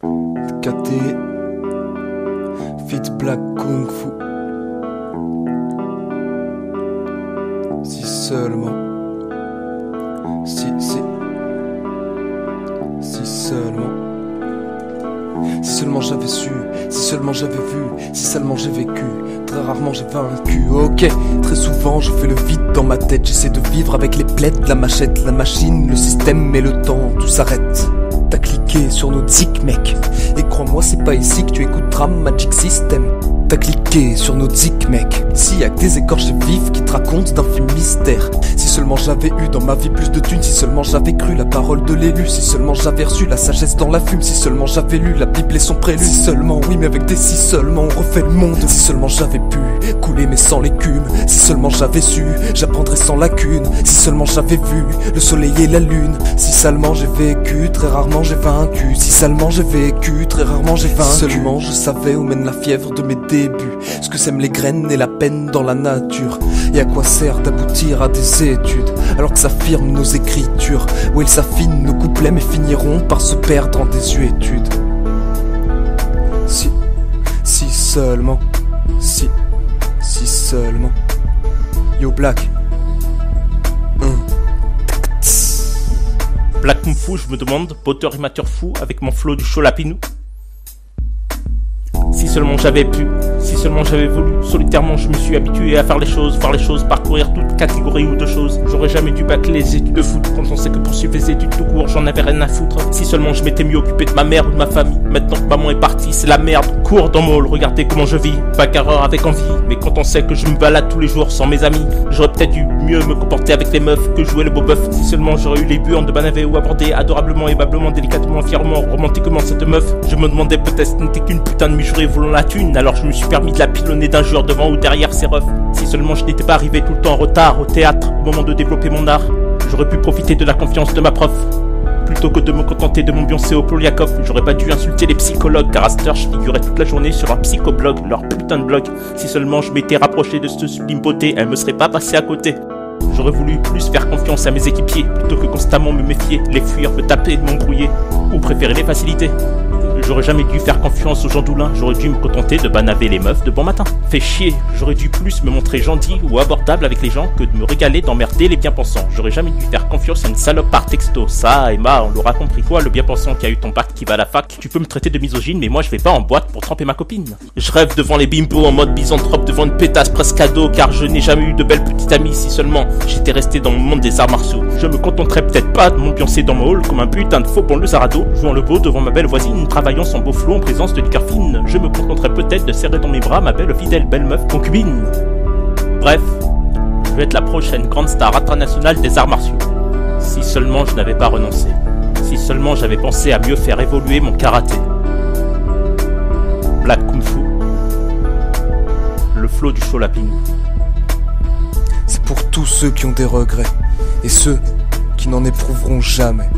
KT Fit Black Kung Fu. Si seulement. Si seulement. Si seulement j'avais su, si seulement j'avais vu, si seulement j'ai vécu. Très rarement j'ai vaincu, ok. Très souvent je fais le vide dans ma tête. J'essaie de vivre avec les plaies de la machette. La machine, le système et le temps, tout s'arrête. T'as cliqué sur notre zik mec, et crois-moi c'est pas ici que tu écouteras Magic System. T'as cliqué sur notre zik mec. S'il y a que des écorchés vifs qui te racontent d'infimes mystères. Si seulement j'avais eu dans ma vie plus de thunes. Si seulement j'avais cru la parole de l'élu. Si seulement j'avais reçu la sagesse dans la fume. Si seulement j'avais lu la Bible et son prélude. Si seulement, oui mais avec des si seulement on refait le monde. Si seulement j'avais pu couler mais sans l'écume. Si seulement j'avais su, j'apprendrais sans lacune. Si seulement j'avais vu le soleil et la lune. Si seulement j'ai vécu, très rarement j'ai vaincu. Si seulement j'ai vécu, très rarement j'ai vaincu. Si seulement je savais où mène la fièvre de mes débuts. Ce que sèment les graines et la peine dans la nature. Et à quoi sert d'aboutir à des études alors que s'affirment nos écritures. Où ils s'affinent nos couplets mais finiront par se perdre en désuétude. Si seulement. Si seulement. Yo Black. Black Kung Fu, je me demande, poteur immature fou avec mon flow du Cholapinou. Si seulement j'avais pu, si seulement j'avais voulu, solitairement je me suis habitué à faire les choses, parcourir toute catégorie ou de choses. J'aurais jamais dû bâcler les études de foot, quand on sait que poursuivre les études tout court, j'en avais rien à foutre. Si seulement je m'étais mieux occupé de ma mère ou de ma famille, maintenant que maman est partie, c'est la merde. Cours dans mon hall, regardez comment je vis, bagarreur avec envie. Mais quand on sait que je me balade tous les jours sans mes amis, j'aurais peut-être dû mieux me comporter avec les meufs que jouer le beau bœuf. Si seulement j'aurais eu les buants de Banavé ou abordé adorablement, aimablement, délicatement, fièrement, romantiquement cette meuf. Je me demandais peut-être ce n'était qu'une putain de mijourée voulant la thune, alors je me suis permis de la pilonner d'injures devant ou derrière ses refs. Si seulement je n'étais pas arrivé tout le temps en retard au théâtre au moment de développer mon art, j'aurais pu profiter de la confiance de ma prof. Plutôt que de me contenter de m'ambiancer au Poliakov, j'aurais pas dû insulter les psychologues, car à cette heure je figurais toute la journée sur leur psychoblog, leur putain de blog. Si seulement je m'étais rapproché de cette sublime beauté, elle me serait pas passée à côté. J'aurais voulu plus faire confiance à mes équipiers, plutôt que constamment me méfier, les fuir, me taper, m'embrouiller, ou préférer les facilités. J'aurais jamais dû faire confiance aux gens d'Oulin, j'aurais dû me contenter de banaver les meufs de bon matin. Fait chier, j'aurais dû plus me montrer gentil ou abordable avec les gens que de me régaler d'emmerder les bien-pensants. J'aurais jamais dû faire confiance à une salope par texto, ça, Emma, on l'aura compris. Toi, le bien-pensant qui a eu ton bac qui va à la fac, tu peux me traiter de misogyne, mais moi je vais pas en boîte pour tremper ma copine. Je rêve devant les bimbos en mode misanthrope devant une pétasse presque ado, car je n'ai jamais eu de belle petite amie. Si seulement j'étais resté dans le monde des arts martiaux, je me contenterais peut-être pas de m'ambiancer dans mon hall comme un putain de faux bon le Zarado, jouant le beau devant ma belle voisine, travaillant son beau flot en présence de liqueur fine. Je me contenterais peut-être de serrer dans mes bras ma belle fidèle belle meuf concubine. Bref, je vais être la prochaine grande star internationale des arts martiaux. Si seulement je n'avais pas renoncé. Si seulement j'avais pensé à mieux faire évoluer mon karaté. Black Kung Fu. Le flow du Cholapinou. C'est pour tous ceux qui ont des regrets et ceux qui n'en éprouveront jamais.